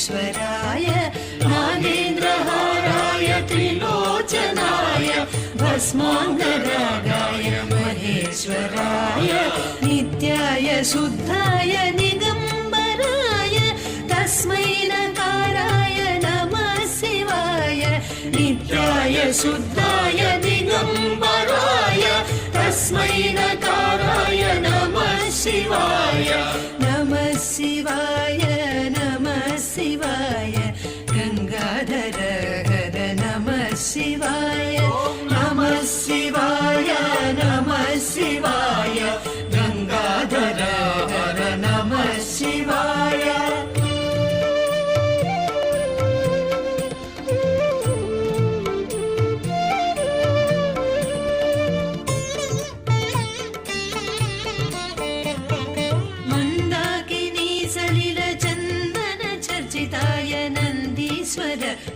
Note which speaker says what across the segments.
Speaker 1: महेश्वराय नागेन्द्रहाराय त्रिलोचनाय भस्माङ्गरागाय महेश्वराय नित्याय शुद्धाय निगम्बराय तस्मै नकाराय नमः शिवाय नित्याय शुद्धाय दिगम्बराय तस्मै नकाराय नमः शिवाय नमः शिवाय नमः शिवाय गंगाधर हर नमः शिवाय नमः शिवाय नमः शिवाय गंगाधर हर नमः शिवाय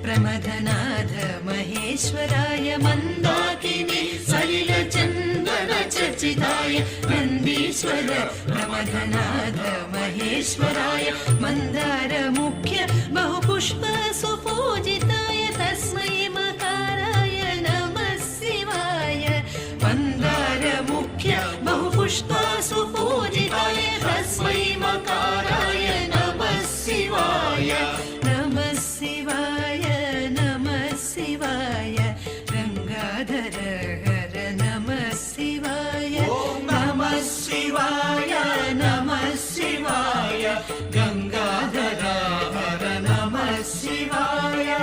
Speaker 1: प्रमथनाथ महेश्वराय मंदाकिनी सलिल चंदन चर्चिताय नंदीश्वर प्रमथनाथ महेश्वराय मंदार मुख्य बहुपुष्प सुपूजिताय तस्मै मकाराय नमः शिवाय मंदार मुख्य बहुपुष्प सुपूजिताय तस्मै मकाराय नमः शिवाय नमः शिवाय नमः शिवाय गंगाधर हर नमः शिवाय नमः शिवाय नमः शिवाय गंगाधर हर नमः शिवाय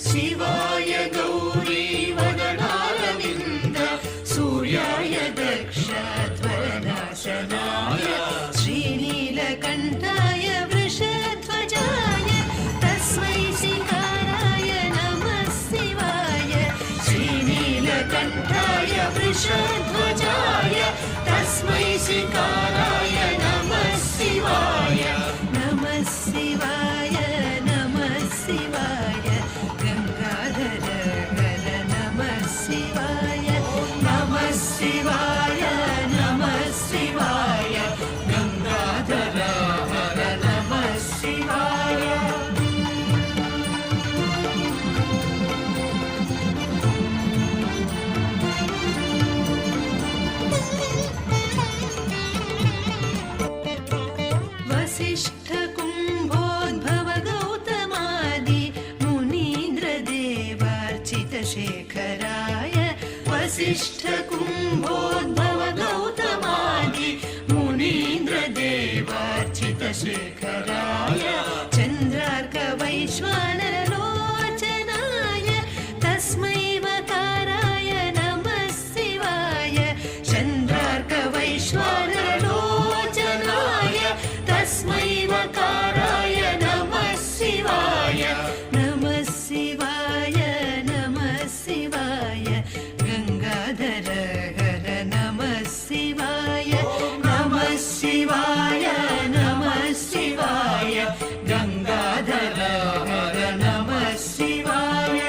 Speaker 1: शिवाय गौरी वदनारविन्द सूर्याय दक्षध्वरनाशनाय श्रीनीलकण्ठाय वृषध्वजाय तस्मै शिकाराय नमः शिवाय श्रीनीलकण्ठाय वृषध्वजाय तस्मै शिकाराय नमः शिवाय नमः शिवाय नमः शिवाय गंगाधर हर नमः शिवाय नमः शिवाय नमः शिवाय गंगाधर हर नमः शिवाय वसिष्ठ कुंभोद्भव गौतमादि शेखराय वसिष्ठ कुंभोद्भव गौतमादि मुनीन्द्र देवार्चित शेखराय चंद्रार्क वैश्वानर लोचनाय तस्मै वकाराय नमः शिवाय चंद्रार्क वैश्वानर लोचनाय तस्मै वकाराय नमः शिवाय नमः शिवाय शिवाय गंगाधर हर नमः शिवाय नमः शिवाय नमः शिवाय गंगाधर हर नमः शिवाय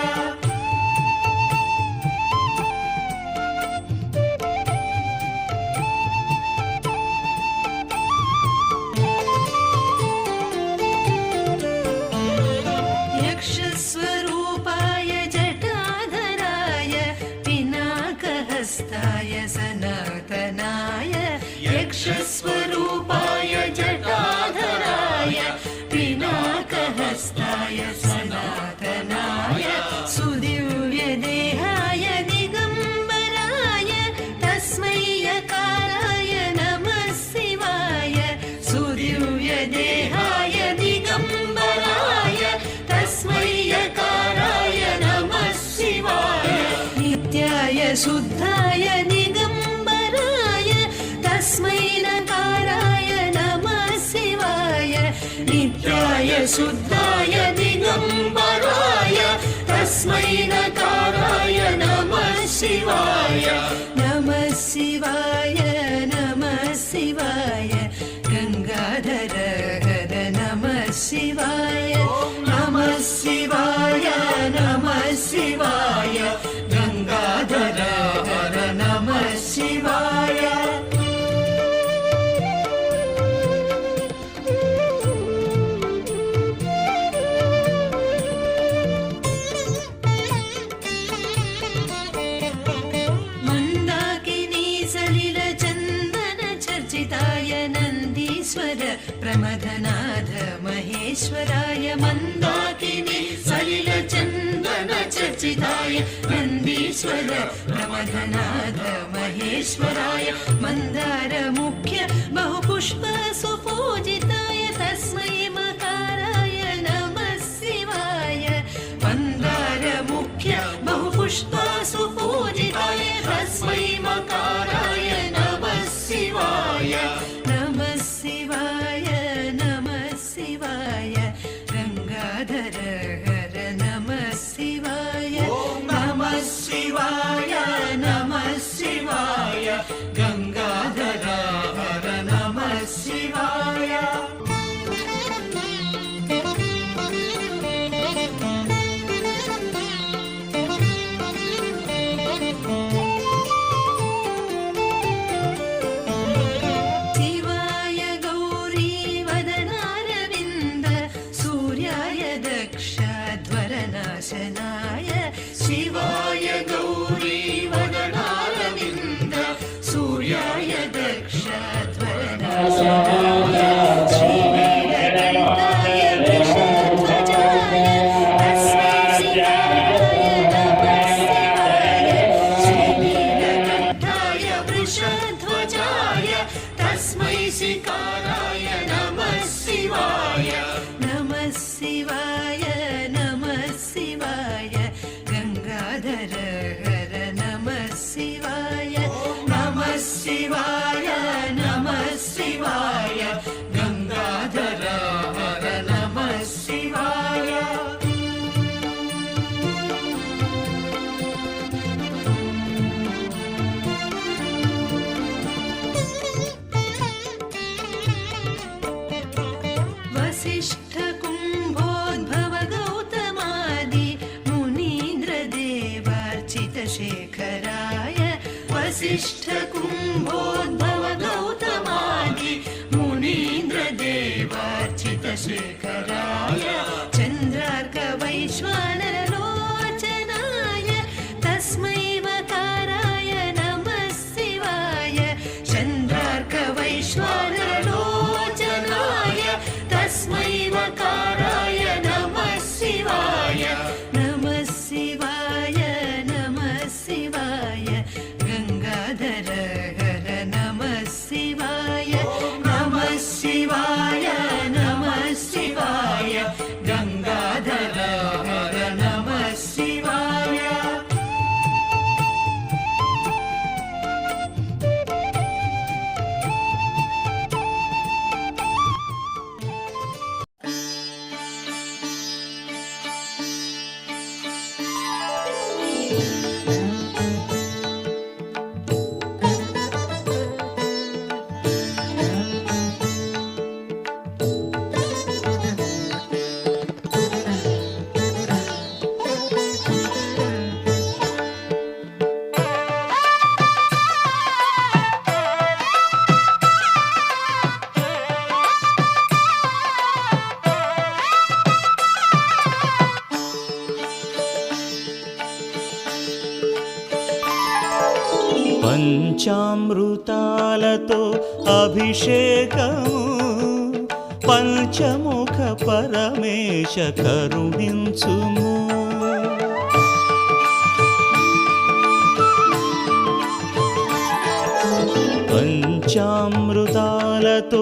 Speaker 1: यक्षस्वरूपाय हस्ताय सनातनाय यक्षस्वरूपाय जटाधराय पिनाकहस्ताय सनातनाय सुदिव्य देहाय दिगंबराय तस्मै यकाराय नमः शिवाय सुदिव्य देहाय दिगंबराय तस्मै यकाराय नमः शिवाय नित्याय शुद्धाय दिगंबराय तस्मै नकाराय नमः शिवाय नित्याय शुद्धाय दिगंबराय तस्मै नकाराय नमः शिवाय नमः शिवाय नमः शिवाय नमः शिवाय नमः शिवाय गंगाधर हर नमः शिवाय प्रमथनाथ महेश्वराय मंदाकिनी सलिल चंदन चर्चिताय नंदीश्वर प्रमथनाथ महेश्वराय मंदार मुख्य बहुपुष्प सुपूजिताय तस्मै मकाराय नमः शिवाय मंदार मुख्य बहुपुष्प सुपूजिताय तस्मै मकाराय नमः शिवाय नमः शिवाय नमः शिवाय गंगाधर हर नमः शिवाय नमः शिवाय नमः शिवाय गंगाधर हर नमः शिवाय शिवाय गौरी वदनारविन्द सूर्याय दक्षध्वरनाशनाय श्रीवीरकण्ठाय वृषध्वजाय तस्मै शिवाय नमः शिवाय श्रीवीरकण्ठाय वृषध्वजाय तस्मै शिकाराय नमः शिवाय नमः शिवाय नमः शिवाय गंगाधर हर नमः शिवाय नमः शिवाय नमः शिवाय गंगाधर हर नमः शिवाय वसिष्ठ कुंभोद्भव गौतमादि शेखराय वसिष्ठ कुंभोद्भव गौतमादि मुनीन्द्र देवार्चित शेखराय चंद्रार्क वैश्वानर लोचनाय तस्मै वकाराय नमः शिवाय चंद्रार्क वैश्वानर लोचनाय तस्मै वकाराय नमः शिवाय नमः शिवाय शिवाय गंगाधर हर नमः शिवाय नमः शिवाय नमः शिवाय गंगाधर हर नमः शिवाय పంచామృతాలతో అభిషేకము పంచముఖ పరమేశ కరుణించుము పంచామృతాలతో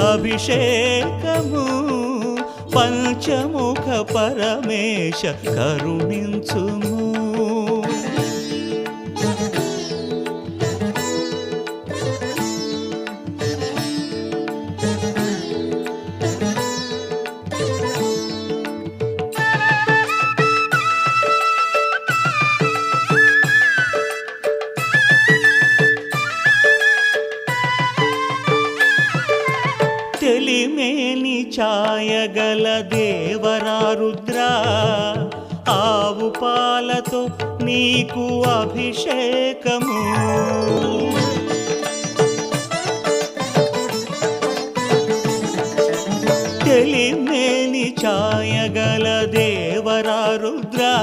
Speaker 1: అభిషేకము పంచముఖ పరమేశ కరుణించుము తెలిమేని ఛాయ ఎదగల దేవరా రుద్రా, ఆవు పాలతో నీకు అభిషేకము. తెలిమేని ఛాయగల దేవరా రుద్రా,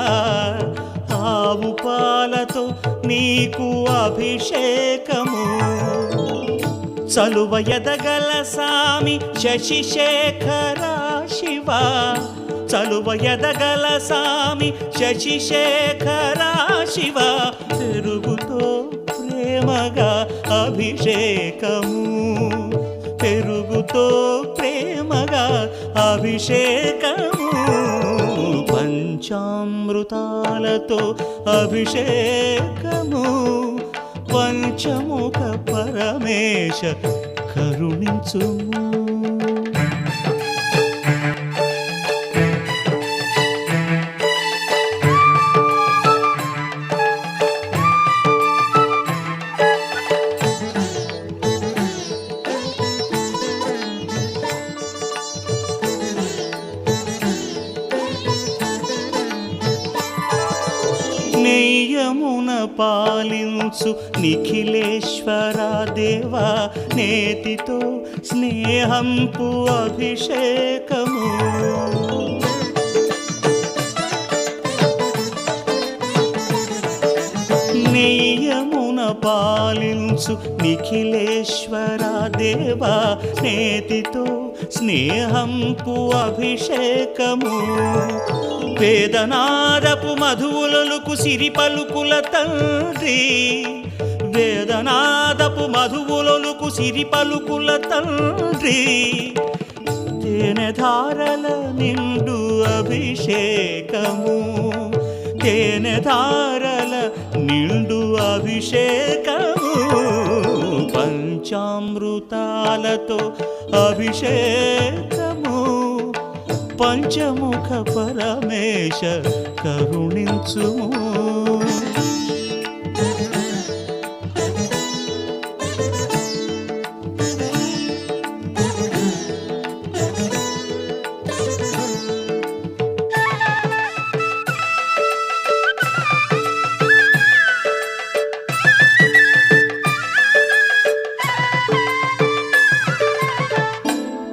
Speaker 1: ఆవు పాలతో నీకు అభిషేకము. చలువ ఎదగల సామి శశిశేఖర శివ, చలువ ఎదగల సామి శశిశేఖర శివ, పెరుగుతో ప్రేమగా అభిషేకము. పెరుగుతో ప్రేమగా అభిషేకము. పంచామృతాలతో అభిషేకము. పంచముఖ పరమేశ కరుణించుము. నెయ్యమున పాలించు నిఖిలేశ్వర దేవా, నేతితో స్నేహంపు అభిషేకము. నెయ్యమున పాలించు నిఖిలేశ్వర దేవా, నేతితో స్నేహంపు అభిషేకము. వేదనాదపు మధువులకు సిరి పలుకుల తండ్రి, వేదనాదపు మధువులకు సిరి పలుకుల తండ్రి, తేనెధారల నిండు అభిషేకము. తేనెధారల నిండు అభిషేకము. పంచామృతాలతో అభిషేకము. పంచముఖ పరమేశ కరుణించుము.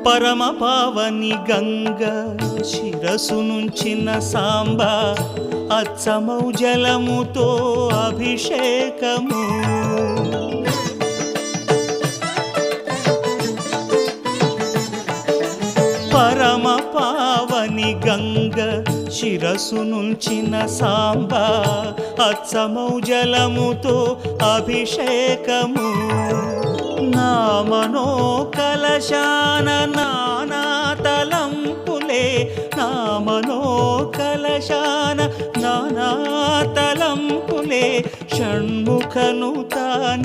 Speaker 1: పరమ పావని గంగ శిరసు నుంచిన సాంబ, అచ్చమౌ జలముతో అభిషేకము. పరమ పావని గంగ శిరసు నుంచిన సాంబ, అచ్చమౌ జలముతో అభిషేకము. నా మనో కలశాన నానా తలంపులే, నా మనో కలశాన నానా తలంపులే, షణ్ముఖనుత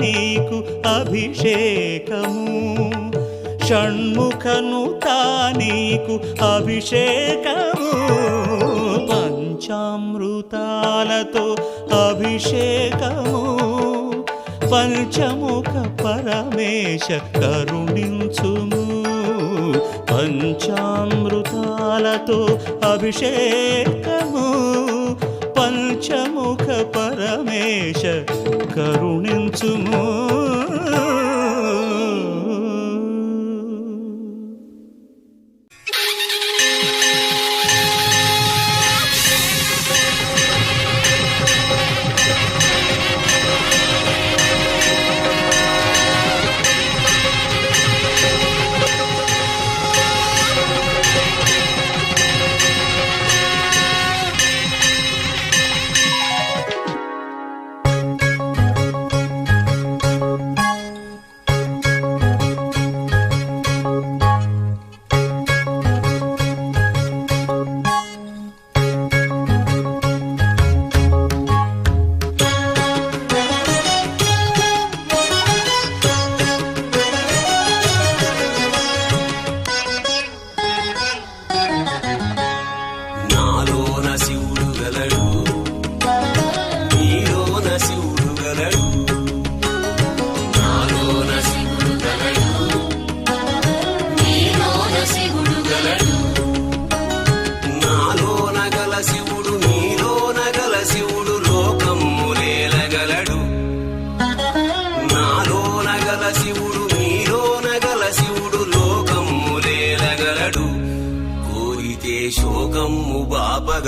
Speaker 1: నీకు అభిషేకము. షణ్ముఖనుత నీకు అభిషేకము. పంచామృతాలతో అభిషేకము. పంచముఖ పరమేశ కరుణించుము. పంచామృతాలతో అభిషేకము. పంచముఖ పరమేశ కరుణించుము.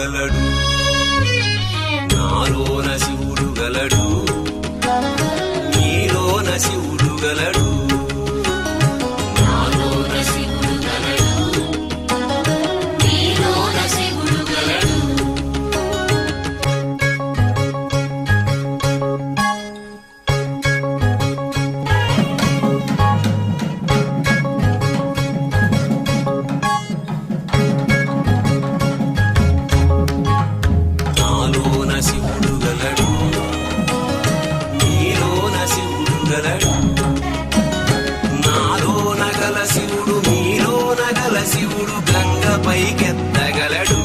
Speaker 2: గలడు, నాలోన శివుడు గలడు, నీలోన శివుడు గలడు.
Speaker 3: నాలోన శివుడు గలడు, నీలోన శివుడు గలడు.
Speaker 2: నాలోన శివుడు గలడు, నీలోన శివుడు గలడు. నాలోన గల శివుడు నీలోన గల శివుడు గంగ పైకెత్తగలడు.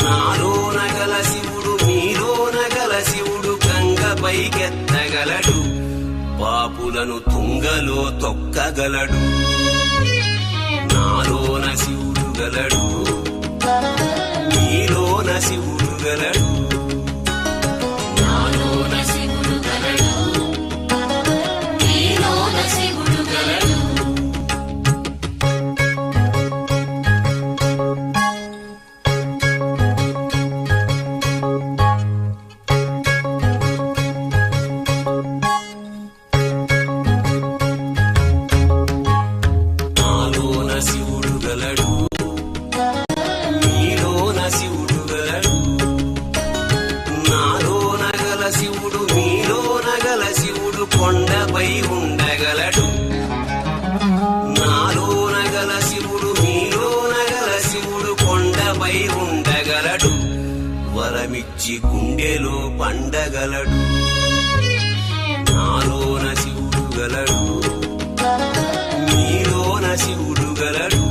Speaker 2: నాలోన గల శివుడు నీలోన గల శివుడు గంగ పైకెత్తగలడు. పాపులను తుంగలో తొక్కగలడు. నాలోన శివుడు గలడు, నీలోన శివుడు గలడు.
Speaker 3: నాలోన శివుడు గలడు, నీలోన శివుడు గలడు.
Speaker 2: నాలోన శివుడు గలడు, నీలోన శివుడు గలడు. నాలోన గల శివుడు నీలోన గల శివుడు కొండపై ఉండగలడు. నాలోన గల శివుడు నీలోన గల శివుడు కొండపై ఉండగలడు. వరమిచ్చి గుండెలో పండగలడు. నాలోన శివుడు గలడు, నీలోన శివుడు గలడు.